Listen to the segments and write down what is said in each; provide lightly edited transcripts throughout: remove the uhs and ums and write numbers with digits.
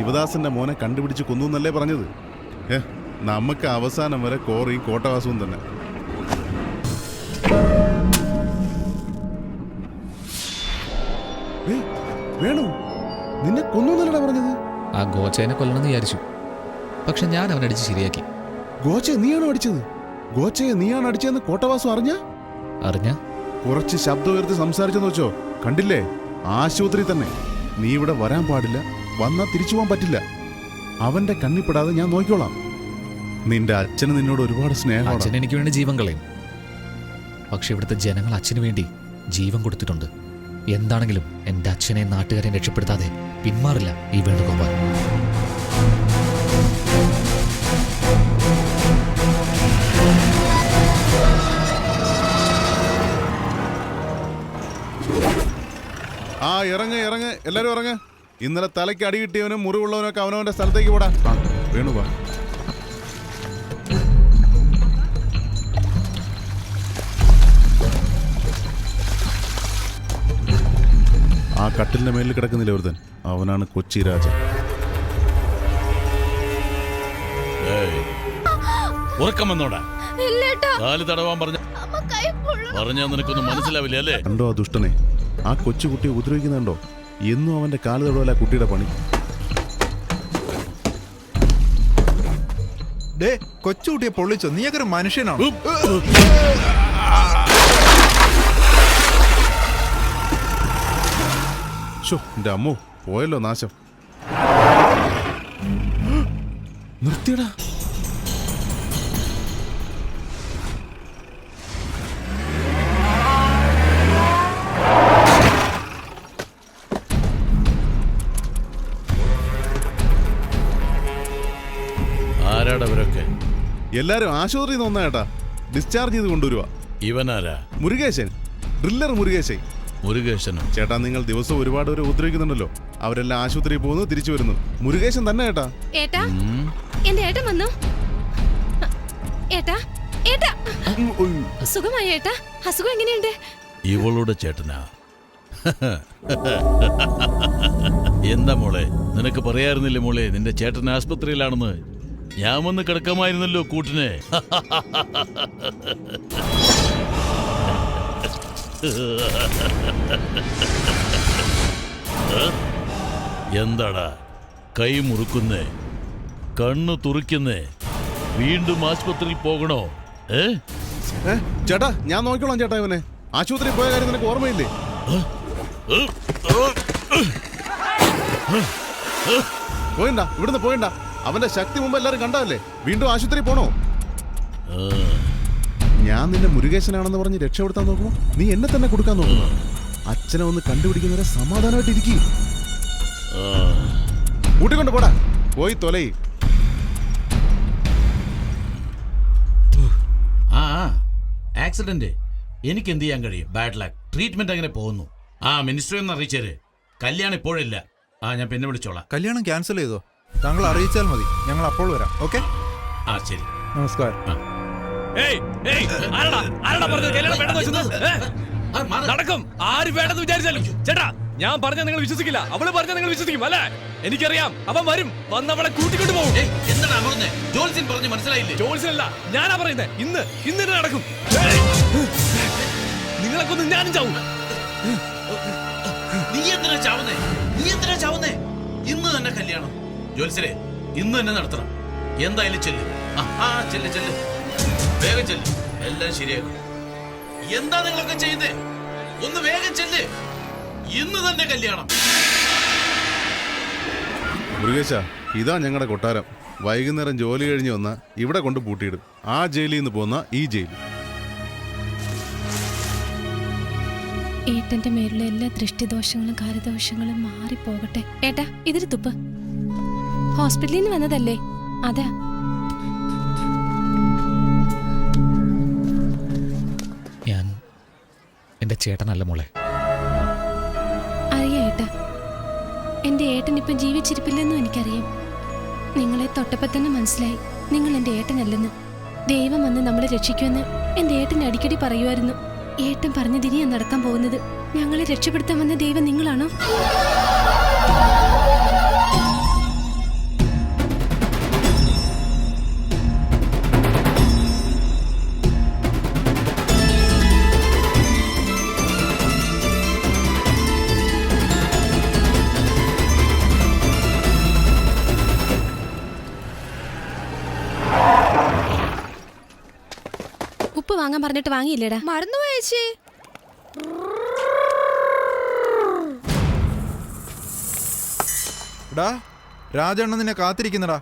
ശിവദാസന്റെ മോനെ കണ്ടുപിടിച്ച് കൊന്നു എന്നല്ലേ പറഞ്ഞത്? നമുക്ക് അവസാനം വരെ കോറിയും കോട്ടവാസവും തന്നെ. വേണു, നിന്നെ കൊന്നു എന്നല്ലടാ പറഞ്ഞത്? ആ ഗോച്ചേനെ കൊല്ലണമെന്ന് വിചാരിച്ചു, പക്ഷെ ഞാൻ അവനടിച്ച് ശരിയാക്കി. ഗോച്ചയെ നീയാണോ അടിച്ചത്? ഗോച്ചയെ നീയാണ് അടിച്ചതെന്ന് കോട്ടവാസം അറിഞ്ഞ? കുറച്ച് ശബ്ദം ഉയർത്തി സംസാരിച്ചെന്ന് വെച്ചോ, കണ്ടില്ലേ? ആശുപത്രി തന്നെ. നീ ഇവിടെ വരാൻ പാടില്ല, വന്നാൽ തിരിച്ചു പോകാൻ പറ്റില്ല. അവന്റെ കണ്ണിപ്പെടാതെ ഞാൻ നോക്കിക്കോളാം. നിന്റെ അച്ഛന് നിന്നോട് ഒരുപാട് സ്നേഹം. അച്ഛൻ എനിക്ക് വേണ്ടി ജീവൻ കളയും, പക്ഷെ ഇവിടുത്തെ ജനങ്ങൾ അച്ഛന് വേണ്ടി ജീവൻ കൊടുത്തിട്ടുണ്ട്. എന്താണെങ്കിലും എന്റെ അച്ഛനെ നാട്ടുകാരെ രക്ഷപ്പെടുത്താതെ പിന്മാറില്ല ഈ വേണുഗോപാൽ. ആ ഇറങ്ങ്, എല്ലാരും ഇറങ്ങ്. ഇന്നലെ തലയ്ക്ക് അടി കിട്ടിയവനും മുറിവുള്ളവനൊക്കെ അവനവന്റെ സ്ഥലത്തേക്ക് പോടാ. വേണുവാ. ആ കട്ടിലിന്റെ മേലിൽ കിടക്കുന്നില്ല ഒരുത്തൻ, അവനാണ് കൊച്ചി രാജ. ഉറക്കം വന്നോടാ. കാല് തടവാൻ പറഞ്ഞാ നിനക്കൊന്നും മനസ്സിലാവില്ല അല്ലേ? കണ്ടോ ആ ദുഷ്ടനെ? ആ കൊച്ചുകുട്ടിയെ ഉപദ്രവിക്കുന്നുണ്ടോ? എന്നും അവന്റെ കാല് തടവല്ല കുട്ടിയുടെ പണി. കൊച്ചുകുട്ടിയെ പൊള്ളിച്ചോ? നീയൊക്കെ ഒരു മനുഷ്യനാണോ? എന്റെ അമ്മോ, പോയല്ലോ നാശം. നിർത്തിയടാ. ആരാടവരൊക്കെ? എല്ലാരും ആശുപത്രിയിൽ നിന്ന് വന്നേട്ടാ, ഡിസ്ചാർജ് ചെയ്ത് കൊണ്ടുവരുവാ. ഇവനാരാ? മുരുകേശൻ, ഡ്രില്ലർ മുരുകേശൻ. മുരുകേശനോ? ചേട്ടാ, നിങ്ങൾ ദിവസവും ഒരുപാട് പേര് ഉപദ്രവിക്കുന്നുണ്ടല്ലോ. അവരെല്ലാം ആശുപത്രിയിൽ പോകുന്നു, തിരിച്ചു വരുന്നു. മുരുകേശൻ തന്നെ ഏട്ടാ. ഏട്ടാ, എന്റെ ഏട്ടൻ വന്നു. ഏട്ടാ, ഏട്ടാ, സുഖമായി ഏട്ടാ? അസുഖം എങ്ങനെയുണ്ട്? ഇവളുടെ ചേട്ടനാ. എന്താ മോളെ, നിനക്ക് പറയാറുന്നില്ലേ മോളെ നിന്റെ ചേട്ടൻ ആസ്പത്രിയിലാണെന്ന്? ഞാൻ വന്ന് കിടക്കാമായിരുന്നല്ലോ കൂട്ടിനെ. എന്താടാ കൈ മുറുക്കുന്നേ, കണ്ണു തുറിക്കുന്നേ? വീണ്ടും ആശുപത്രിയിൽ പോകണോ? ചേട്ടാ, ഞാൻ നോക്കിക്കോളാം ചേട്ടാ. ഇവനെ ആശുപത്രിയിൽ പോയ കാര്യം നിനക്ക് ഓർമ്മയില്ലേ? പോയണ്ട, ഇവിടുന്ന് പോയണ്ട. അവന്റെ ശക്തി മുമ്പ് എല്ലാരും കണ്ടതല്ലേ? വീണ്ടും ആശുപത്രി പോണോ? ഞാൻ നിന്നെ മുരുകേശനാണെന്ന് പറഞ്ഞ് രക്ഷപ്പെടുത്താൻ നോക്കുമോ നീ എന്നെ തന്നെ കൊടുക്കാൻ നോക്കുന്നു. അച്ഛനെ ഒന്ന് കണ്ടുപിടിക്കുന്നവരെ സമാധാനമായിട്ട് ഇരിക്കും. കൂട്ടിക്കൊണ്ട് പോടാ, പോയി തൊലയി. ആക്സിഡന്റ് എനിക്ക് എന്ത് ചെയ്യാൻ കഴിയും? Bad luck. ട്രീറ്റ്മെന്റ് അങ്ങനെ പോകുന്നു. മിനിസ്റ്ററെ ഒന്ന് അറിയിച്ചേര്. കല്യാണം ഇപ്പോഴില്ല. ഞാൻ പിന്നെ വിളിച്ചോളാം. കല്യാണം ക്യാൻസൽ ചെയ്തോ? താങ്കൾ അറിയിച്ചാൽ മതി, ഞങ്ങൾ അപ്പോൾ വരാം. ഓക്കെ, ശരി. നമസ്കാരം. നടക്കും. ആര് വേണമെന്ന് വിചാരിച്ചാലും ചേട്ടാ, ഞാൻ പറഞ്ഞ നിങ്ങൾ വിശ്വസിക്കില്ല. അവള് പറഞ്ഞ നിങ്ങൾ വിശ്വസിക്കും അല്ലേ? എനിക്കറിയാം. അവൻ വരും, വന്നവളെ കൂട്ടിക്കൊണ്ട് പോകും. ജോൽസിനല്ല, ഞാനാ പറയുന്നത്. ഇന്ന് നടക്കും. നിങ്ങളൊക്കെ ഒന്ന് ഞാനും ചാവും. നീ എന്തിനാ ചാവുന്നേ? ഇന്ന് തന്നെ കല്യാണം. ജോത്സരെ, ഇന്ന് തന്നെ നടത്തണം. എന്തായാലും ചെല്ല്. ചെല്ല്, വേഗം ചെല്ല്. എല്ലാം ശരിയാക്കും. എന്താ നിങ്ങളൊക്കെ ചെയ്യുന്നേ? ഒന്ന് വേഗം ചെല്ല്. ഇന്ന് തന്നെ കല്യാണം. മുരുകേശ, ഇതാ ഞങ്ങളുടെ കൊട്ടാരം. വൈകുന്നേരം ജോലി കഴിഞ്ഞ് വന്ന ഇവിടെ കൊണ്ട് പൂട്ടിയിടും. ആ ജയിലിൽ നിന്ന് പോന്ന ഈ ജയിൽ. ഏട്ടന്റെ മേലുള്ള എല്ലാ ദൃഷ്ടിദോഷങ്ങളും കാര്യദോഷങ്ങളും മാറിപ്പോകട്ടെ. ഏട്ടാ, ഇതിൽ തുപ്പ്. ഹോസ്പിറ്റലിൽ നിന്ന് വന്നതല്ലേ? അതാ. ഞാൻ എന്റെ ചേട്ടനല്ല മോളെ. അറിയാം ഏട്ടാ, എന്റെ ഏട്ടൻ ഇപ്പം ജീവിച്ചിരിപ്പില്ലെന്നും എനിക്കറിയാം. നിങ്ങളെ തൊട്ടപ്പോ തന്നെ മനസ്സിലായി നിങ്ങൾ എന്റെ ഏട്ടനല്ലെന്ന്. ദൈവം വന്ന് നമ്മളെ രക്ഷിക്കുമെന്ന് എന്റെ ഏട്ടൻ അടിക്കടി പറയുമായിരുന്നു. ഏട്ടൻ പറഞ്ഞതിനിയാ നടക്കാൻ പോകുന്നത്. ഞങ്ങളെ രക്ഷപ്പെടുത്താൻ വന്ന ദൈവം നിങ്ങളാണോ? വാങ്ങാൻ പറഞ്ഞിട്ട് വാങ്ങിയില്ലേടാ? മറന്നുപോയി ചേച്ചി. എടാ രാജണ്ണ നിന്നെ കാത്തിരിക്കുന്നടാ.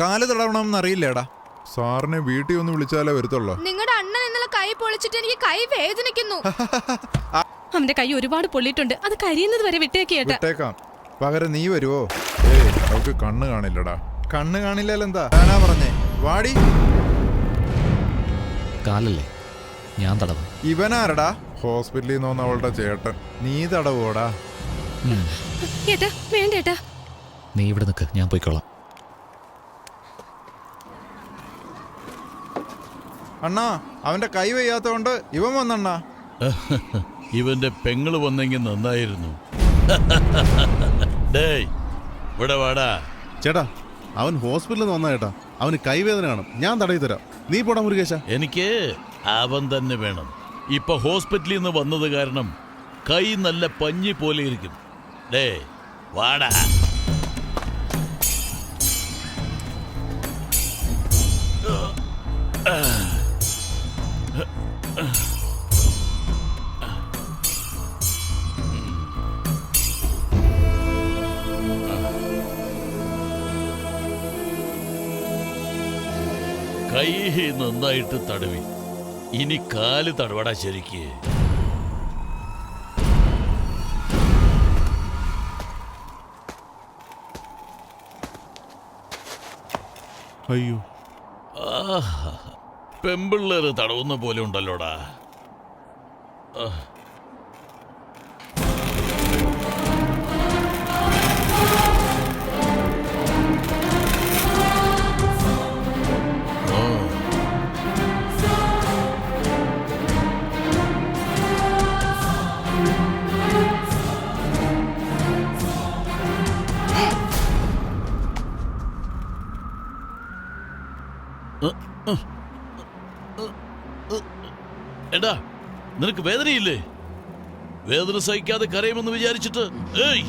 കാല് തടവണമെന്ന് അറിയില്ലേടാ. സാറിനെ വീട്ടിൽ ഒന്ന് വിളിച്ചാലേ വരുത്തുള്ളൂ. നിങ്ങളുടെ അണ്ണൻ ഇന്നലെ കൈ പൊളിച്ചിട്ട് എനിക്ക് കൈ വേദനിക്കുന്നു. അവന്റെ കൈ ഒരുപാട് പൊള്ളിയിട്ടുണ്ട്. അത് കരിയുന്നത് വരെ വിട്ടേക്കേട്ടാ. വിട്ടേക്കാം. പകരം നീ വരുവോ? ഏയ് അവൾക്ക് കണ്ണ് കാണില്ലടാ. കണ്ണ് കാണില്ലെന്താ ഞാനാ പറഞ്ഞേ. വാടി. കാലല്ലേ, ഞാൻ തടവും. ഇവനാരടാ? ഹോസ്പിറ്റലിൽ നിന്ന് വന്ന അവളുടെ ചേട്ടൻ. നീ തടവോടാ? ഏട്ടാ വേണ്ടേട്ടാ. നീ ഇവിടെ നിൽക്ക്, ഞാൻ പോയിക്കോളാം. അണ്ണാ അവന്റെ കൈ വയ്യാത്തോണ്ട് ഇവൻ വന്നണ്ണാ. ഇവന്റെ പെങ്ങള് വന്നെങ്കിൽ നന്നായിരുന്നു. ഡേയ് ഇവിടെ വാടാ. ചേട്ടാ അവൻ ഹോസ്പിറ്റലിൽ നിന്ന് വന്നാ ചേട്ടാ. അവന് കൈവേദന കാണും. ഞാൻ തടയി തരാം. നീ പോടാ മുരുകേശ. എനിക്ക് അവൻ തന്നെ വേണം. ഇപ്പൊ ഹോസ്പിറ്റലിൽ നിന്ന് വന്നത് കാരണം കൈ നല്ല പഞ്ഞി പോലെ ഇരിക്കും. ഡേ വാടാ. കൈ നന്നായിട്ട് തടവി. ഇനി കാല് തടവടാ ശരിക്ക്. അയ്യോ പെമ്പിള്ളേര് തടവുന്ന പോലെ ഉണ്ടല്ലോടാ. എടാ നിനക്ക് വേദനയില്ലേ? വേദന സഹിക്കാതെ കരയുമെന്ന് വിചാരിച്ചിട്ട് ഏയ്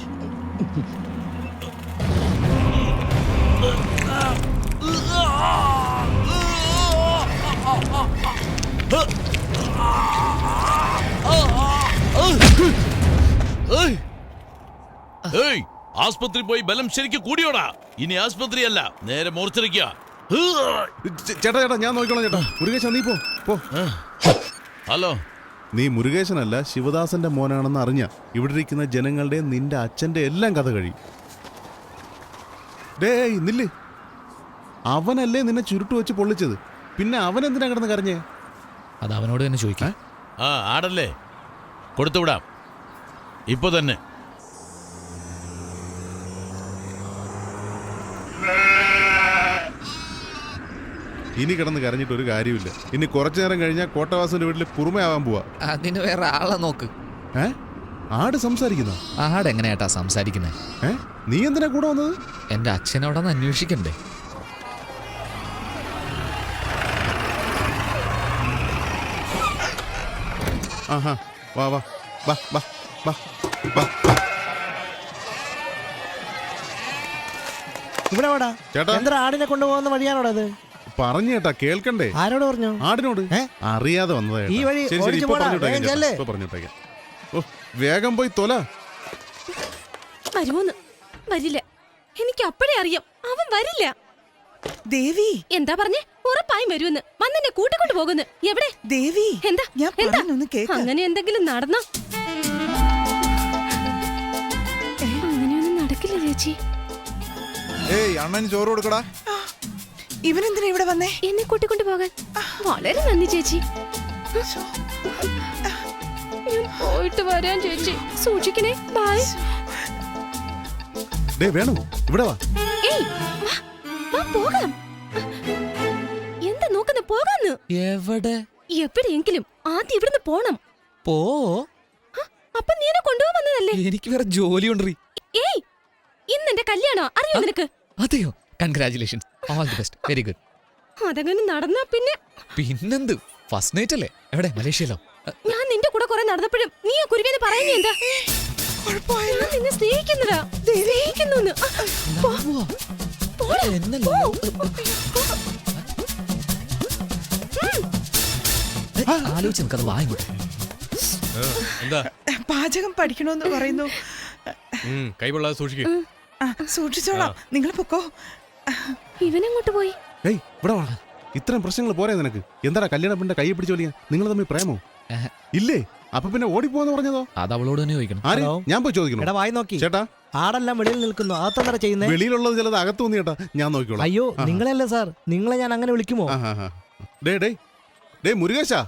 ഏയ് ആസ്പത്രി പോയി ബലം ശരിക്ക് കൂടിയോടാ. ഇനി ആസ്പത്രി അല്ല, നേരെ മോർച്ചറിക്ക. ചേട്ടാ ചേട്ടാ ഞാൻ നോക്കിക്കോളാം ചേട്ടാ. മുരുകേശ നീ പോ. ഹലോ, നീ മുരുകേശനല്ല ശിവദാസന്റെ മോനാണെന്ന് അറിഞ്ഞ ഇവിടെ ഇരിക്കുന്ന ജനങ്ങളുടെ നിന്റെ അച്ഛന്റെ എല്ലാം കഥ കഴിയും. ഡേയ് നില്ല്. അവനല്ലേ നിന്നെ ചുരുട്ട് വെച്ച് പൊള്ളിച്ചത്. പിന്നെ അവൻ എന്തിനാ കിടന്ന് കരഞ്ഞേ? അത് അവനോട് തന്നെ ചോദിക്കാം. ആടല്ലേ, കൊടുത്തുവിടാം ഇപ്പൊ തന്നെ. ഇനി കിടന്ന് കരഞ്ഞിട്ട് ഒരു കാര്യമില്ല. ഇനി കുറച്ചു നേരം കഴിഞ്ഞാൽ കോട്ടവാസന്റെ വീട്ടിൽ കുറുമയാവാൻ പോവാ. അതിന് വേറെ ആളെ നോക്ക്. ആട് സംസാരിക്കുന്ന ആട് എങ്ങനെയാട്ടാ സംസാരിക്കുന്നേ? നീ എന്തിനാ കൂടെ വന്നത്? എന്റെ അച്ഛനോടൊന്ന് അന്വേഷിക്കണ്ടേ? ആഹാ വാ വാ വാ വാ വാ വാ. ഇവിടെ വാടാ. ചേട്ടാ എന്താ ആടിനെ കൊണ്ടുപോകുന്ന വഴിയാണോടാ അത്? പറഞ്ഞു ചേട്ടാ, കേൾക്കണ്ടേ? ആരോട് പറഞ്ഞു? ആടിനോട്. അറിയാതെ വന്നതാ. ഈ വഴി ശരി ശരി, ഇപ്പൊ പറഞ്ഞിട്ടേക്കാം. ഓ വേഗം പോയി തൊല. വരുമോന്ന്? വരില്ല. എനിക്ക് അപ്പഴേ അറിയാം അവൻ വരില്ല. ദേവി എന്താ പറഞ്ഞേ? ഉറപ്പായും വരുമെന്ന്. വന്നെന്നെ കൂട്ടിക്കൊണ്ട് പോകുന്നു. എവിടെ ദേവി? എന്താ ഞാൻ പറയുന്നൊന്ന് കേക്ക്. അങ്ങനെ എന്തെങ്കിലും നടന്നോ? അങ്ങനെയൊന്നും നടക്കില്ല ചേച്ചി. ഏയ് അണ്ണന് ചോറ് കൊടുക്കടാ. ഇവനെന്തിനാ ഇവിടെ വന്നേ? എന്നെ കൂട്ടിക്കൊണ്ട് പോകാൻ. വളരെ നന്ദി ചേച്ചി. ഞാൻ പോയിട്ട് വരാൻ ചേച്ചി. സൂക്ഷിക്കണേ. ബൈ. വേണു ഇവിടെ വാ. ഏയ് വാ പോകാം. എന്താ നോക്കുന്ന? പോകാന്ന്. എവിടെ? എവിടെയെങ്കിലും ആദ്യം ഇവിടുന്ന് പോണം. പോ. അപ്പൊ നീ എന്നെ കൊണ്ടുപോകാൻ വന്നതല്ലേ? എനിക്ക് വേറെ ജോലി ഉണ്ടീ. ഏയ് ഇന്നെന്റെ കല്യാണോ? അറിയോ നിനക്ക്? അതെയോ? Congratulations. All the best. Very good. അതങ്ങനെ നടന്നാ പിന്നെന്ത്? ഫസ്റ്റ് നൈറ്റ് അല്ലേ? എവിടെ? മലേഷ്യയിലോ? ഞാൻ നിന്റെ കൂടെ കുറെ നടന്നപ്പോഴും നീ ആ കുരുവിനെ പറയുന്നേ എന്താ? ഞാൻ നിന്നെ സ്നേഹിക്കുന്നതാ. സ്നേഹിക്കുന്നു. ആലോചിച്ച് നിനക്കത് വാങ്ങിക്കോട്ടെ. എന്താ പാചകം പഠിക്കണമെന്ന് പറയുന്നു. കൈ പൊള്ളാതെ സൂക്ഷിക്കും. ആ, സൂക്ഷിച്ചോളാം. നിങ്ങൾ പൊക്കോ. ഇവനെങ്ങോട്ട് പോയി? ഏയ് ഇവിടെ വാ. ഇത്രയും പ്രശ്നങ്ങൾ പോരെ നിനക്ക്? എന്താടാ കല്യാണ പെണ്ണിന്റെ കൈ പിടിച്ചു വലിയ? നിങ്ങൾ തമ്മിൽ പ്രേമോ? ഇല്ലേ? അപ്പൊ പിന്നെ ഓടിപ്പോന്ന് പറഞ്ഞതോ? അത് അവളോട് തന്നെ ചോദിക്കണം. ആര്? ഹലോ? ഞാൻ പോയി ചോദിക്കണം. എടാ വായി നോക്കി. ചേട്ടാ, ആടെല്ലാം വെളിയിൽ നിൽക്കുന്നു. അകത്തെന്താ ചെയ്യുന്നേ? വെളിയിലുള്ളത് ചിലത് അകത്ത് വന്നു ചേട്ടാ. ഞാൻ നോക്കിക്കോളാം. അയ്യോ നിങ്ങളെയല്ലേ സാർ, നിങ്ങളെ ഞാൻ അങ്ങനെ വിളിക്കുമോ? ഡേ മുരുകേശാ,